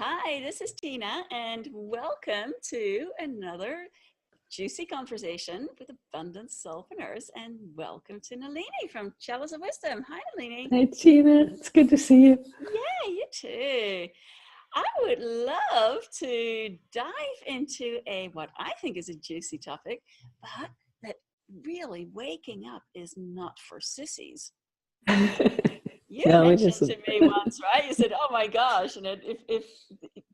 Hi, this is Tina, and welcome to another juicy conversation with abundant soulpreneurs. And welcome to Nalini from Chalice of Wisdom. Hi, Nalini. Hi, Tina. It's good to see you. Yeah, you too. I would love to dive into what I think is a juicy topic, but that really waking up is not for sissies. You No, it mentioned isn't. to me once, right? You said, "Oh my gosh!" And if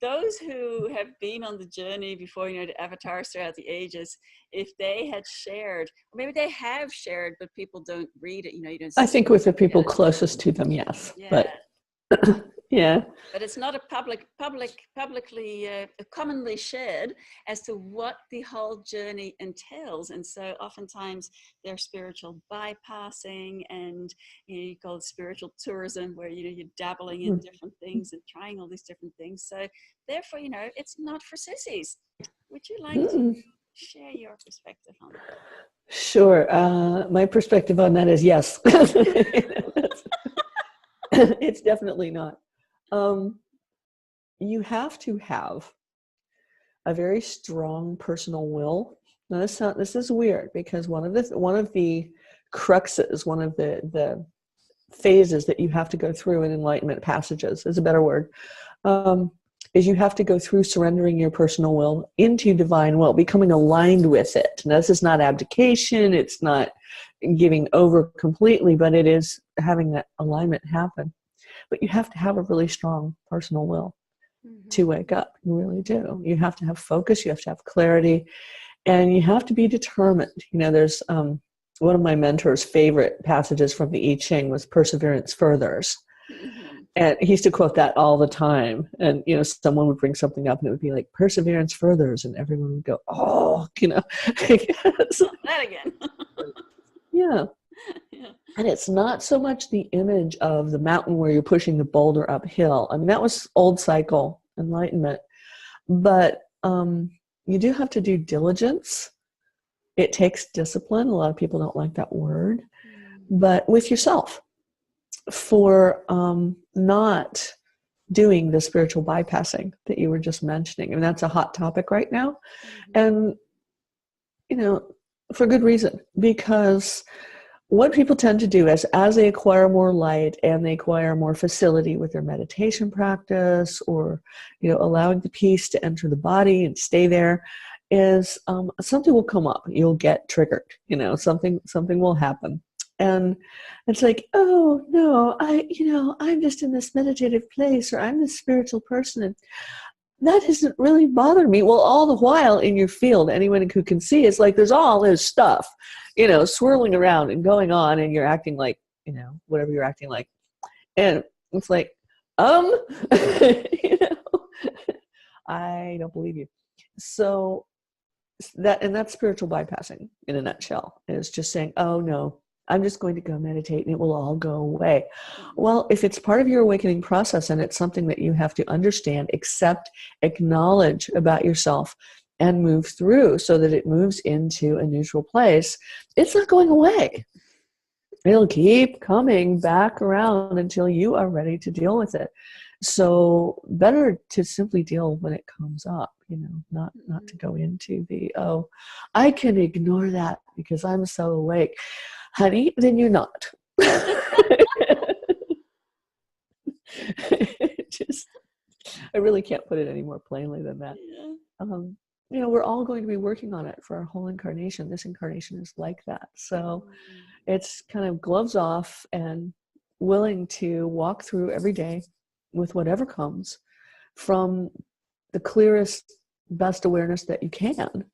those who have been on the journey before, the avatars throughout the ages, if they had shared, or maybe they have shared, but people don't read it. You don't I see think it. with the people closest to them, yes. Yeah, But yeah. but it's not a publicly commonly shared as to what the whole journey entails. And so oftentimes there's spiritual bypassing, and you call it spiritual tourism, where you're dabbling in different things and trying all these different things. So therefore, it's not for sissies. Would you like to share your perspective on that? Sure. My perspective on that is yes. It's definitely not. You have to have a very strong personal will. Now, this is weird, because one of the cruxes, one of the phases that you have to go through in enlightenment passages is a better word, is you have to go through surrendering your personal will into divine will, becoming aligned with it. Now, this is not abdication, it's not giving over completely, but it is having that alignment happen. But you have to have a really strong personal will to wake up. You really do. You have to have focus, you have to have clarity, and you have to be determined. There's one of my mentor's favorite passages from the I Ching was "Perseverance furthers." And he used to quote that all the time. And, someone would bring something up and it would be like, "Perseverance furthers." And everyone would go, "Oh," That again. Yeah. Yeah. And it's not so much the image of the mountain where you're pushing the boulder uphill. I mean, that was old cycle enlightenment. But you do have to do diligence. It takes discipline. A lot of people don't like that word. But with yourself, for not doing the spiritual bypassing that you were just mentioning. And that's a hot topic right now. And, for good reason, because what people tend to do is, as they acquire more light and they acquire more facility with their meditation practice, or, allowing the peace to enter the body and stay there, is something will come up. You'll get triggered, something will happen. And it's like, "Oh no, I'm just in this meditative place, or I'm this spiritual person, and that doesn't really bother me." Well, all the while in your field, anyone who can see, is like, there's all this stuff, swirling around and going on, and you're acting like, whatever you're acting like. And it's like, I don't believe you. So that's spiritual bypassing in a nutshell, is just saying, "Oh no, I'm just going to go meditate and it will all go away." Well, if it's part of your awakening process and it's something that you have to understand, accept, acknowledge about yourself, and move through so that it moves into a neutral place, it's not going away. It'll keep coming back around until you are ready to deal with it. So better to simply deal when it comes up, not to go into the, "Oh, I can ignore that because I'm so awake." Honey, then you're not. I really can't put it any more plainly than that. We're all going to be working on it for our whole incarnation. This incarnation is like that. So it's kind of gloves off and willing to walk through every day with whatever comes from the clearest, best awareness that you can,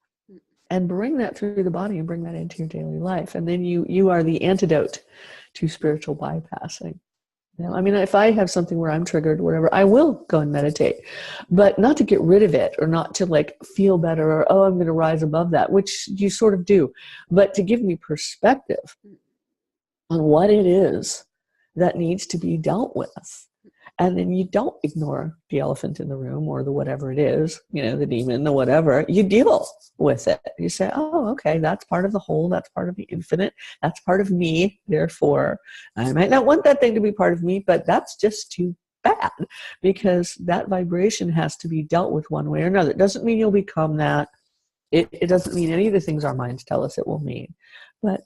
and bring that through the body and bring that into your daily life. And then you are the antidote to spiritual bypassing. I mean, if I have something where I'm triggered or whatever, I will go and meditate, but not to get rid of it, or not to like feel better, or, "Oh, I'm going to rise above that," which you sort of do, but to give me perspective on what it is that needs to be dealt with. And then you don't ignore the elephant in the room, or the whatever it is, the demon, the whatever. You deal with it. You say, "Oh, okay, that's part of the whole, that's part of the infinite, that's part of me. Therefore, I might not want that thing to be part of me, but that's just too bad, because that vibration has to be dealt with one way or another. It doesn't mean you'll become that. It doesn't mean any of the things our minds tell us it will mean, but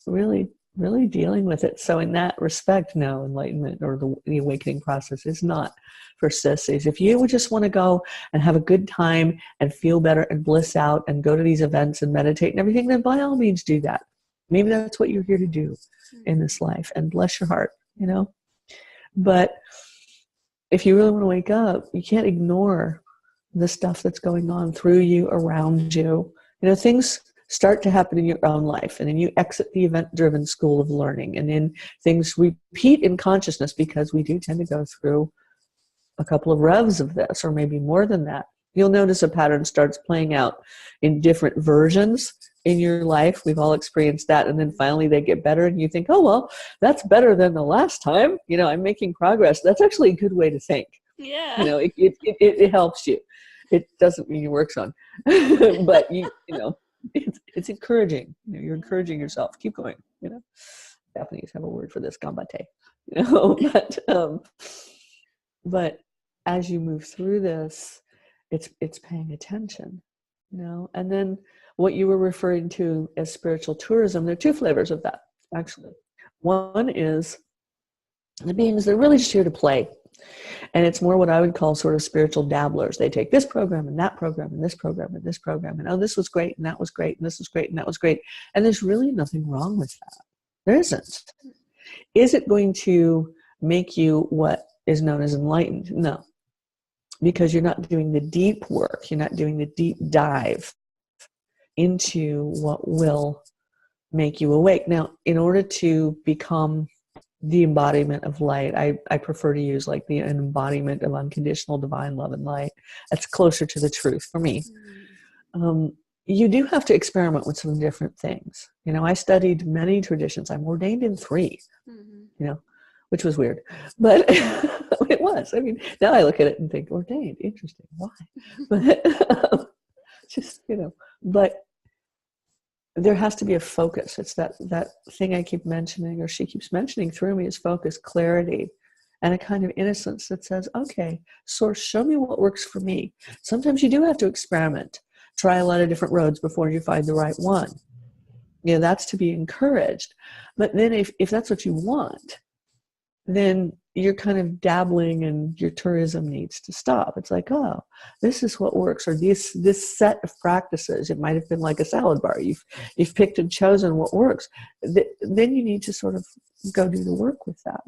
really, really dealing with it. So in that respect, no, enlightenment or the awakening process is not for sissies. If you would just want to go and have a good time and feel better and bliss out and go to these events and meditate and everything, then by all means do that. Maybe that's what you're here to do in this life, and bless your heart, you know. But if you really want to wake up, you can't ignore the stuff that's going on through you, around you. You know, things start to happen in your own life, and then you exit the event-driven school of learning, and then things repeat in consciousness, because we do tend to go through a couple of revs of this, or maybe more than that. You'll notice a pattern starts playing out in different versions in your life. We've all experienced that, and then finally they get better, and you think, oh, well, that's better than the last time. You know, I'm making progress. That's actually a good way to think. Yeah. You know, it helps you. It doesn't mean it works on, but you know, it's encouraging. You know, you're encouraging yourself. Keep going. You know, Japanese have a word for this, gambate. You know, but as you move through this, it's paying attention. You know, and then what you were referring to as spiritual tourism, there are two flavors of that actually. One is the beings that are really just here to play. And it's more what I would call sort of spiritual dabblers. They take this program and that program and this program and this program, and oh, this was great and that was great and this was great and that was great. And there's really nothing wrong with that. There isn't. Is it going to make you what is known as enlightened? No. Because you're not doing the deep work. You're not doing the deep dive into what will make you awake. Now, in order to become the embodiment of light, I prefer to use like the embodiment of unconditional divine love and light. That's closer to the truth for me. You do have to experiment with some different things. You know, I studied many traditions. I'm ordained in 3, you know, which was weird, but it was. I mean, now I look at it and think, ordained, interesting. Why? But just, you know, but there has to be a focus. It's that thing I keep mentioning, or she keeps mentioning through me, is focus, clarity, and a kind of innocence that says, okay, Source, show me what works for me. Sometimes you do have to experiment, try a lot of different roads before you find the right one. You know, that's to be encouraged. But then if that's what you want, then you're kind of dabbling, and your tourism needs to stop. It's like, oh, this is what works, or this set of practices. It might have been like a salad bar. You've picked and chosen what works. Then you need to sort of go do the work with that,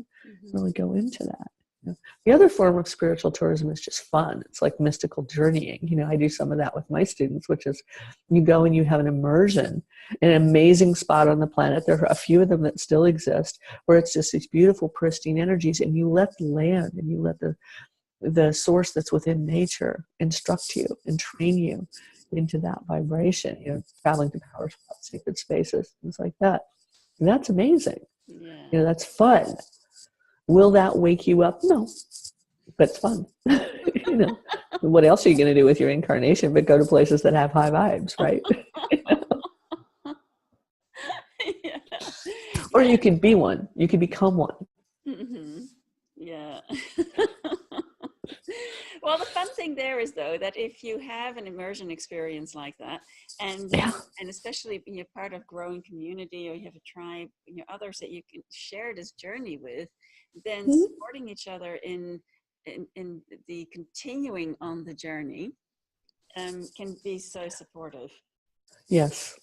really go into that. You know? The other form of spiritual tourism is just fun. It's like mystical journeying. You know, I do some of that with my students, which is you go and you have an immersion in an amazing spot on the planet. There are a few of them that still exist, where it's just these beautiful, pristine energies, and you let the land and you let the source that's within nature instruct you and train you into that vibration. You know, traveling to power spots, sacred spaces, things like that. And that's amazing. Yeah. You know, that's fun. Will that wake you up? No, but it's fun. You know, what else are you going to do with your incarnation but go to places that have high vibes, right? You know? Yeah. Or you could be one. You could become one. Yeah. Well, the fun thing there is, though, that if you have an immersion experience like that, and especially you're part of growing community, or you have a tribe, you know, others that you can share this journey with, then supporting each other in the continuing on the journey can be so supportive. Yes.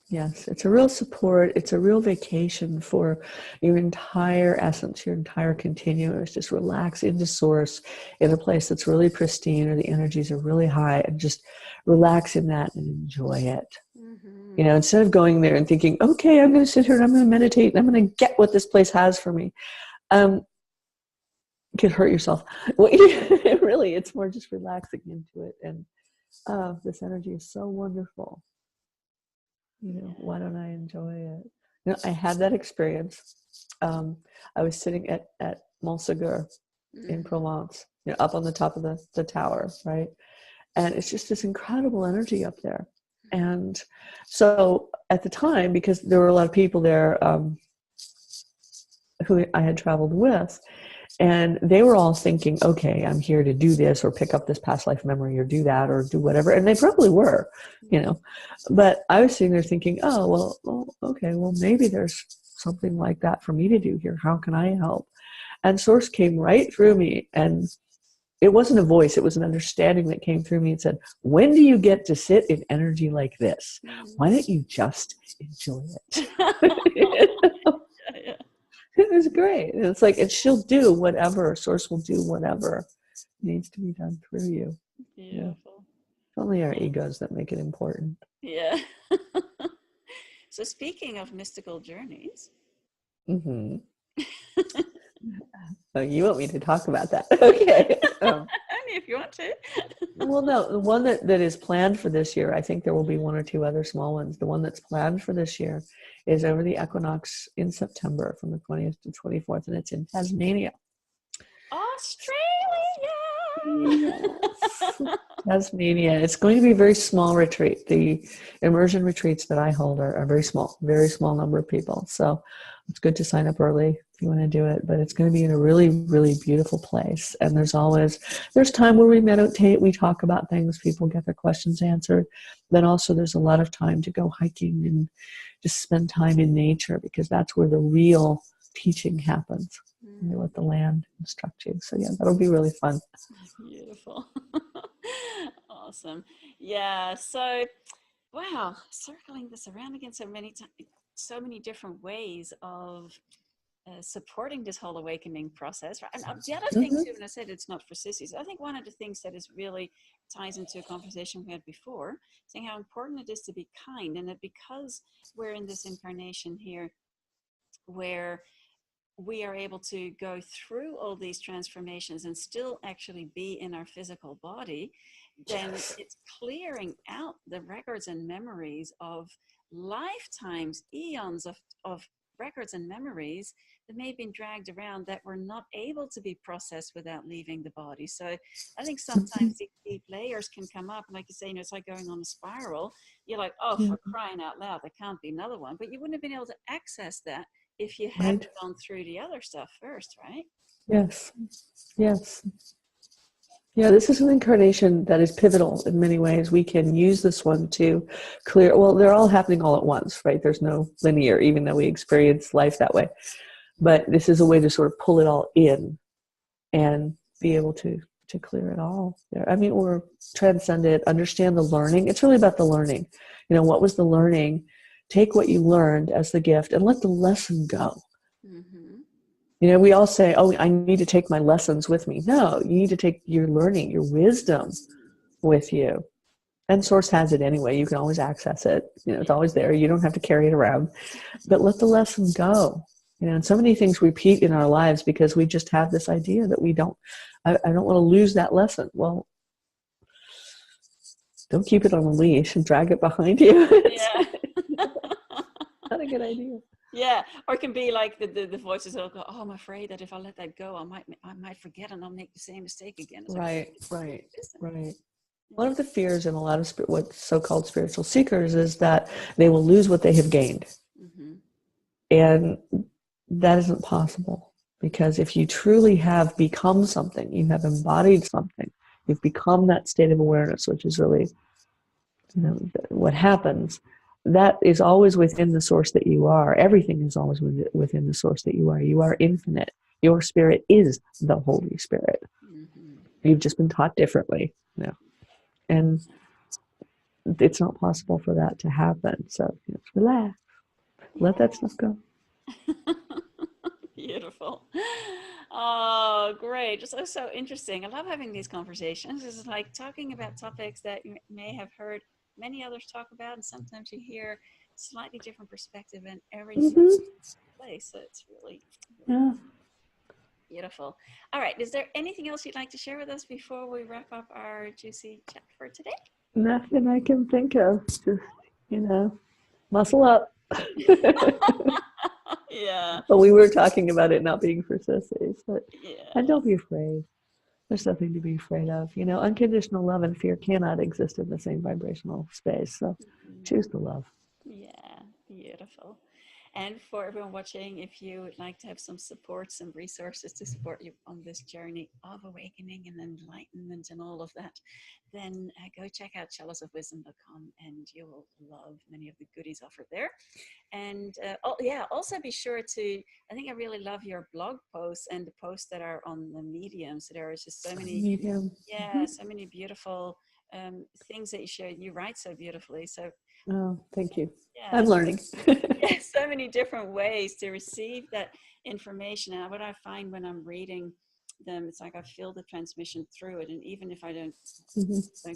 Yes, it's a real support. It's a real vacation for your entire essence, your entire continuum. Just relax into source in a place that's really pristine, or the energies are really high, and just relax in that and enjoy it. You know, instead of going there and thinking, okay, I'm going to sit here and I'm going to meditate and I'm going to get what this place has for me. You could hurt yourself. Really, it's more just relaxing into it. And this energy is so wonderful. You know, why don't I enjoy it? You know, I had that experience. I was sitting at Montségur in Provence, you know, up on the top of the tower, right? And it's just this incredible energy up there. And so at the time, because there were a lot of people there who I had traveled with, And they were all thinking, okay, I'm here to do this or pick up this past life memory or do that or do whatever. And they probably were, you know. But I was sitting there thinking, oh, well, okay, well, maybe there's something like that for me to do here. How can I help? And Source came right through me. And it wasn't a voice, it was an understanding that came through me and said, when do you get to sit in energy like this? Why don't you just enjoy it? Yeah. It was great. And it's like, and she'll do whatever, Source will do whatever needs to be done through you. Beautiful. Yeah. It's only our egos that make it important. Yeah. So speaking of mystical journeys. Mm-hmm. Oh, you want me to talk about that? Okay. Only if you want to. Well, no, the one that is planned for this year, I think there will be one or two other small ones. The one that's planned for this year is over the equinox in September from the 20th to 24th, and it's in Tasmania. Australia! Yes. Tasmania. It's going to be a very small retreat. The immersion retreats that I hold are very small number of people. So it's good to sign up early if you want to do it. But it's going to be in a really, really beautiful place. And there's time where we meditate, we talk about things, people get their questions answered. Then also there's a lot of time to go hiking and just spend time in nature, because that's where the real teaching happens. You let the land instruct you. So yeah, that'll be really fun. Beautiful. Awesome. Yeah. So, wow, circling this around again so many different ways of supporting this whole awakening process. Right? And the other thing too, when I said it's not for sissies, I think one of the things that is really ties into a conversation we had before, saying how important it is to be kind, and that because we're in this incarnation here where we are able to go through all these transformations and still actually be in our physical body, then it's clearing out the records and memories of lifetimes, eons of records and memories that may have been dragged around that were not able to be processed without leaving the body. So I think sometimes these deep layers can come up, and like you say, it's like going on a spiral. You're like, oh, for crying out loud, there can't be another one. But you wouldn't have been able to access that if you hadn't gone through the other stuff first, right? Yes. Yeah, this is an incarnation that is pivotal in many ways. We can use this one to clear, well, they're all happening all at once, right? There's no linear, even though we experience life that way. But this is a way to sort of pull it all in and be able to clear it all there. I mean, or transcend it, understand the learning. It's really about the learning. What was the learning? Take what you learned as the gift and let the lesson go. We all say, oh, I need to take my lessons with me. No, you need to take your learning, your wisdom with you. And Source has it anyway. You can always access it. It's always there. You don't have to carry it around. But let the lesson go. And so many things repeat in our lives because we just have this idea that I don't want to lose that lesson. Well, don't keep it on a leash and drag it behind you. Yeah. Not a good idea. Yeah, or it can be like the voices that'll go, oh, I'm afraid that if I let that go, I might forget and I'll make the same mistake again. It's right. Like, One of the fears in a lot of what so-called spiritual seekers is that they will lose what they have gained. And that isn't possible, because if you truly have become something, you have embodied something, you've become that state of awareness, which is really what happens. That is always within the source that you are. Everything is always within the source that you are. You are infinite. Your spirit is the Holy Spirit. You've just been taught differently. And it's not possible for that to happen. So relax. Let that stuff go. Beautiful. Oh, great. Just so interesting. I love having these conversations. It's like talking about topics that you may have heard many others talk about, and sometimes you hear slightly different perspective in every place. So it's really beautiful. All right. Is there anything else you'd like to share with us before we wrap up our juicy chat for today? Nothing I can think of. Just, muscle up. Yeah. But we were talking about it not being for sissies. And don't be afraid. There's nothing to be afraid of. Unconditional love and fear cannot exist in the same vibrational space. So choose the love. Yeah, beautiful. And for everyone watching, if you would like to have some support, some resources to support you on this journey of awakening and enlightenment and all of that, then go check out chaliceofwisdom.com and you will love many of the goodies offered there. And also be sure to, I think I really love your blog posts and the posts that are on the Medium. So there is just so many, Medium. so many beautiful things that you share. You write so beautifully. So Oh, thank you. yeah, I'm learning. so many different ways to receive that information. And what I find when I'm reading them, it's like I feel the transmission through it. And even if I don't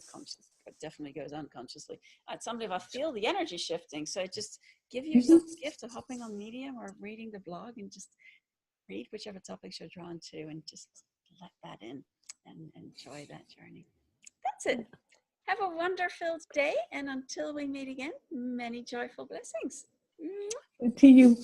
consciously, it definitely goes unconsciously. At some level, I feel the energy shifting. So just give yourself the gift of hopping on Medium or reading the blog and just read whichever topics you're drawn to and just let that in and enjoy that journey. That's it. Have a wonder-filled day, and until we meet again, many joyful blessings. To you.